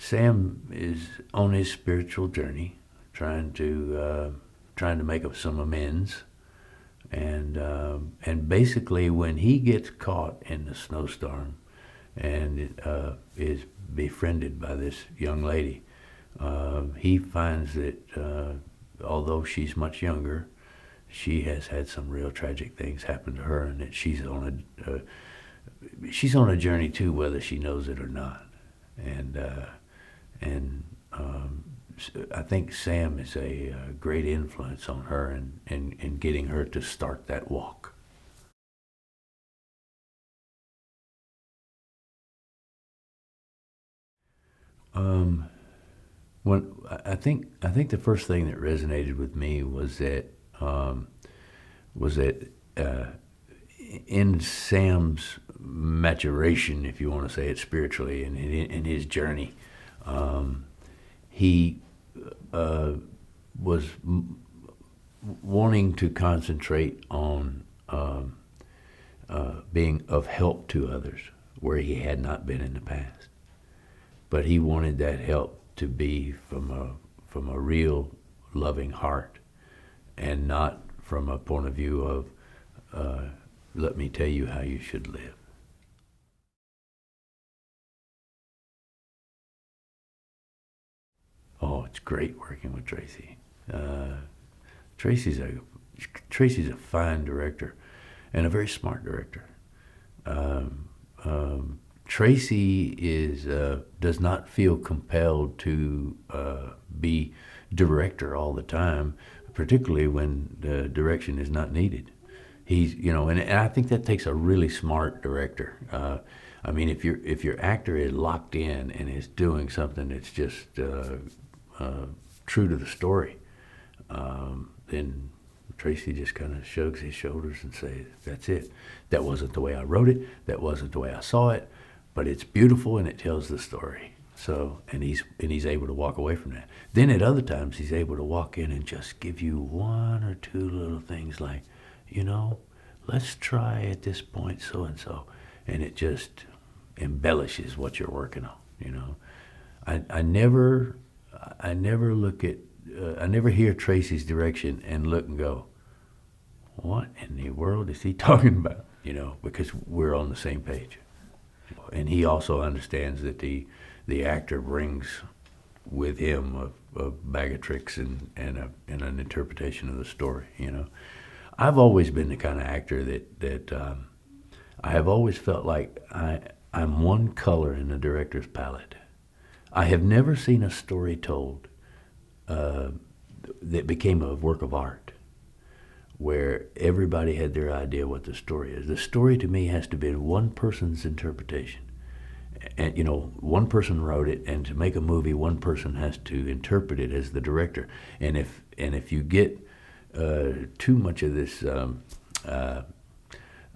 Sam is on his spiritual journey, trying to make up some amends, and basically when he gets caught in the snowstorm and is befriended by this young lady, he finds that although she's much younger, she has had some real tragic things happen to her, and that she's on a journey too, whether she knows it or not. And and I think Sam is a great influence on her in getting her to start that walk. Um, I think the first thing that resonated with me um, was that uh, in Sam's maturation, if you want to say it spiritually, and in his journey, um, he uh, was wanting to concentrate on being of help to others where he had not been in the past. But he wanted that help to be from a real loving heart, and not from a point of view of uh, let me tell you how you should live. Oh, it's great working with Tracy. Uh, Tracy's a Tracy's a fine director and a very smart director. Um, Tracy is does not feel compelled to be director all the time, particularly when the direction is not needed. He's and I think that takes a really smart director. I mean, if your actor is locked in and is doing something that's just uh, true to the story, then Tracy just kind of shrugs his shoulders and says, "That's it. That wasn't the way I wrote it. That wasn't the way I saw it, but it's beautiful and it tells the story." So, and he's able to walk away from that. Then at other times, he's able to walk in and just give you one or two little things like, you know, let's try at this point so and so, and it just embellishes what you're working on. I never look at, I never hear Tracy's direction and look and go, what in the world is he talking about? Because we're on the same page. And he also understands that the actor brings with him a bag of tricks and an interpretation of the story. I've always been the kind of actor that I have always felt like I'm one color in the director's palette. I have never seen a story told uh, that became a work of art where everybody had their idea what the story is. The story to me has to be one person's interpretation. And one person wrote it, and to make a movie, one person has to interpret it as the director. And if you get too much of this uh,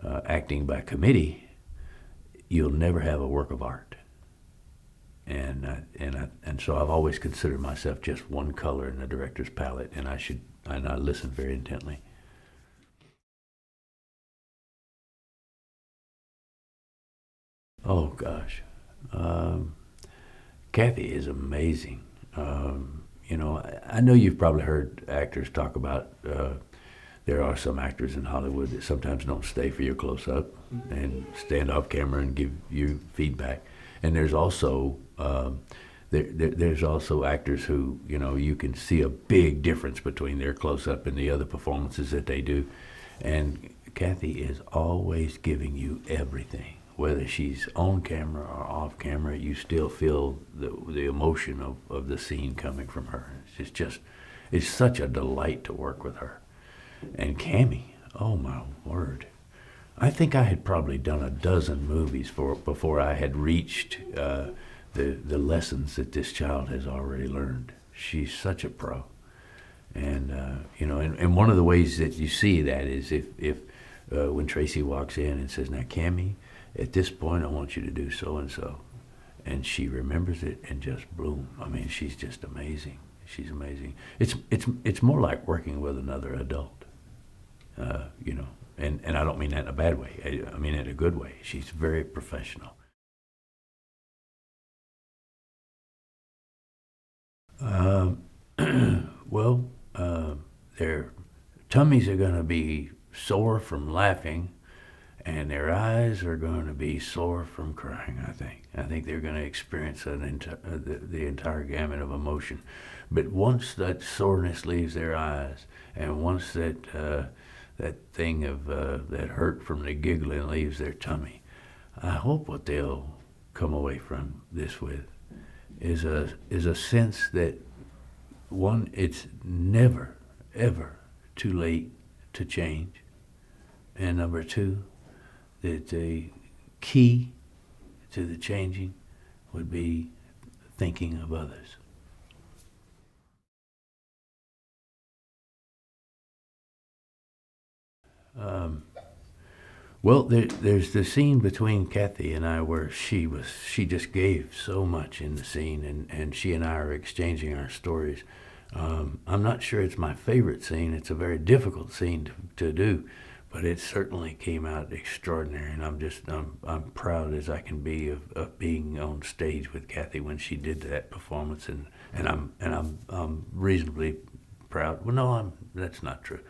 acting by committee, you'll never have a work of art. And so I've always considered myself just one color in the director's palette, and I listen very intently. Oh gosh, um, Kathy is amazing. I know you've probably heard actors talk about. There are some actors in Hollywood that sometimes don't stay for your close up and stand off camera and give you feedback. And there's also actors who you can see a big difference between their close up and the other performances that they do. And Kathy is always giving you everything. Whether she's on camera or off camera, you still feel the emotion of the scene coming from her. It's such a delight to work with her. And Cammy, oh my word. I think I had probably done a dozen movies before I had reached the lessons that this child has already learned. She's such a pro. And and one of the ways that you see that is if when Tracy walks in and says, "Now, Cammy, at this point, I want you to do so and so," and she remembers it and just boom. I mean, she's just amazing. She's amazing. It's more like working with another adult, uh, you know. And I don't mean that in a bad way. I mean it in a good way. She's very professional. Um, well, their tummies are going to be sore from laughing, and their eyes are going to be sore from crying. I think they're going to experience the entire gamut of emotion. But once that soreness leaves their eyes, and once that thing of that hurt from the giggling leaves their tummy, I hope what they'll come away from this with is a sense that one, it's never ever too late to change, and number two, that the key to the changing would be thinking of others. Um, well, there's the scene between Kathy and I where she just gave so much in the scene, and she and I are exchanging our stories. I'm not sure it's my favorite scene. It's a very difficult scene to do, but it certainly came out extraordinary, and I'm proud as I can be of being on stage with Kathy when she did that performance, and I'm reasonably proud. Well, no, that's not true.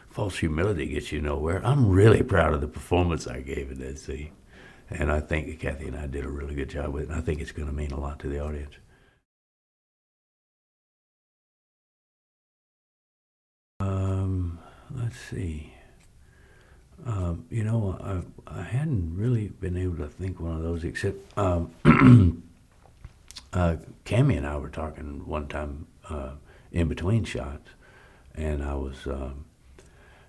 False humility gets you nowhere. I'm really proud of the performance I gave in that scene, and I think that Kathy and I did a really good job with it, and I think it's going to mean a lot to the audience. Let's see. I hadn't really been able to think one of those except Cammy and I were talking one time in between shots, and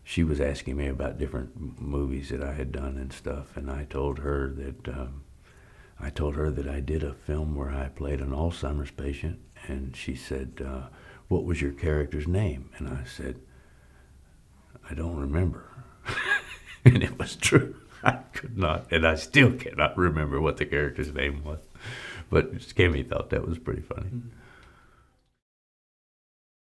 she was asking me about different movies that I had done and stuff, and I told her that I did a film where I played an Alzheimer's patient, and she said, "What was your character's name?" And I said, "I don't remember." And it was true. I could not, and I still cannot remember what the character's name was. But Cammy thought that was pretty funny.